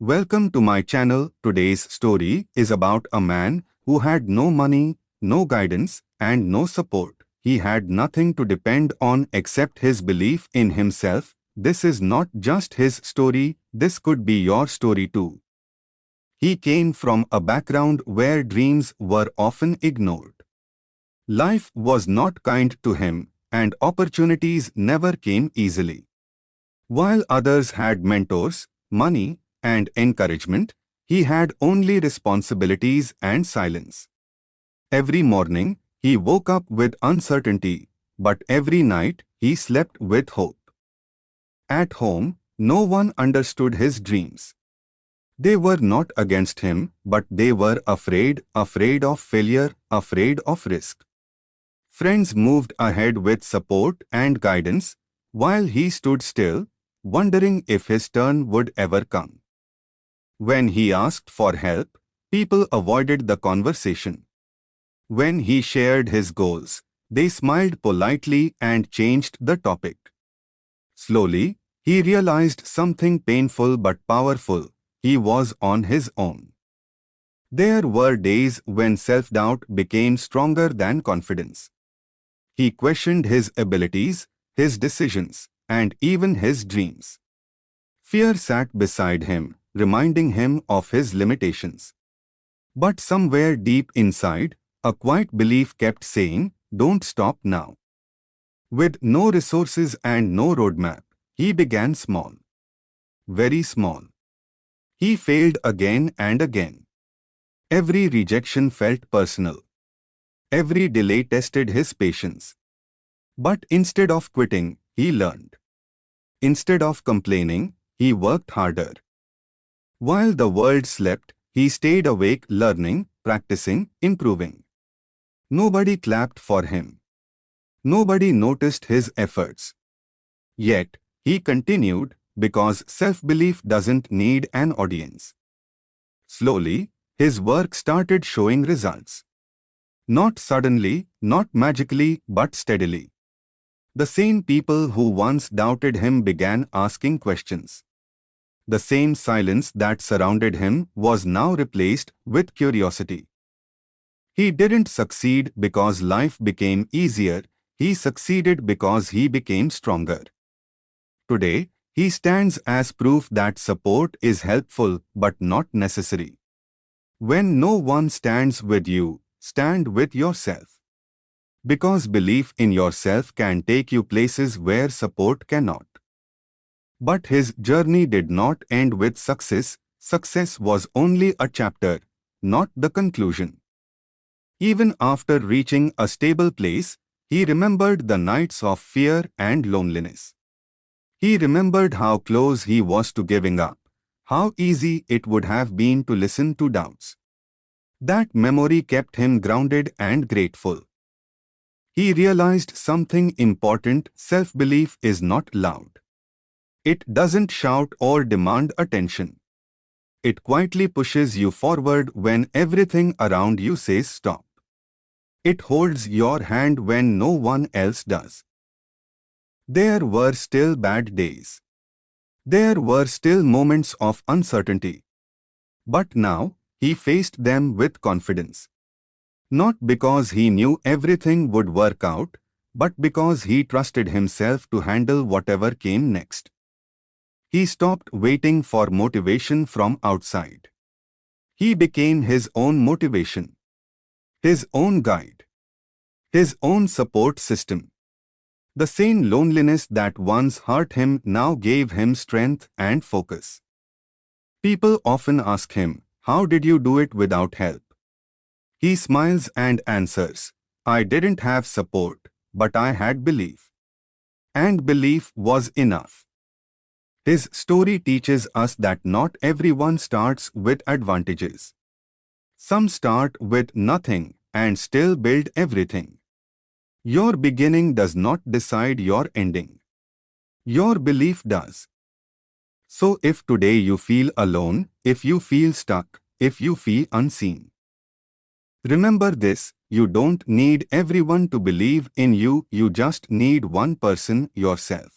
Welcome to my channel. Today's story is about a man who had no money, no guidance, and no support. He had nothing to depend on except his belief in himself. This is not just his story, this could be your story too. He came from a background where dreams were often ignored. Life was not kind to him, and opportunities never came easily. While others had mentors, money, and encouragement, he had only responsibilities and silence. Every morning, he woke up with uncertainty, but every night, he slept with hope. At home, no one understood his dreams. They were not against him, but they were afraid of failure, afraid of risk. Friends moved ahead with support and guidance, while he stood still, wondering if his turn would ever come. When he asked for help, people avoided the conversation. When he shared his goals, they smiled politely and changed the topic. Slowly, he realized something painful but powerful. He was on his own. There were days when self-doubt became stronger than confidence. He questioned his abilities, his decisions, and even his dreams. Fear sat beside him, reminding him of his limitations. But somewhere deep inside, a quiet belief kept saying, "Don't stop now." With no resources and no roadmap, he began small. Very small. He failed again and again. Every rejection felt personal. Every delay tested his patience. But instead of quitting, he learned. Instead of complaining, he worked harder. While the world slept, he stayed awake learning, practicing, improving. Nobody clapped for him. Nobody noticed his efforts. Yet, he continued because self-belief doesn't need an audience. Slowly, his work started showing results. Not suddenly, not magically, but steadily. The same people who once doubted him began asking questions. The same silence that surrounded him was now replaced with curiosity. He didn't succeed because life became easier, he succeeded because he became stronger. Today, he stands as proof that support is helpful but not necessary. When no one stands with you, stand with yourself. Because belief in yourself can take you places where support cannot. But his journey did not end with success. Success was only a chapter, not the conclusion. Even after reaching a stable place, he remembered the nights of fear and loneliness. He remembered how close he was to giving up, how easy it would have been to listen to doubts. That memory kept him grounded and grateful. He realized something important: self-belief is not loud. It doesn't shout or demand attention. It quietly pushes you forward when everything around you says stop. It holds your hand when no one else does. There were still bad days. There were still moments of uncertainty. But now, he faced them with confidence. Not because he knew everything would work out, but because he trusted himself to handle whatever came next. He stopped waiting for motivation from outside. He became his own motivation, his own guide, his own support system. The same loneliness that once hurt him now gave him strength and focus. People often ask him, "How did you do it without help?" He smiles and answers, "I didn't have support, but I had belief. And belief was enough." His story teaches us that not everyone starts with advantages. Some start with nothing and still build everything. Your beginning does not decide your ending. Your belief does. So if today you feel alone, if you feel stuck, if you feel unseen, remember this: you don't need everyone to believe in you, you just need one person, yourself.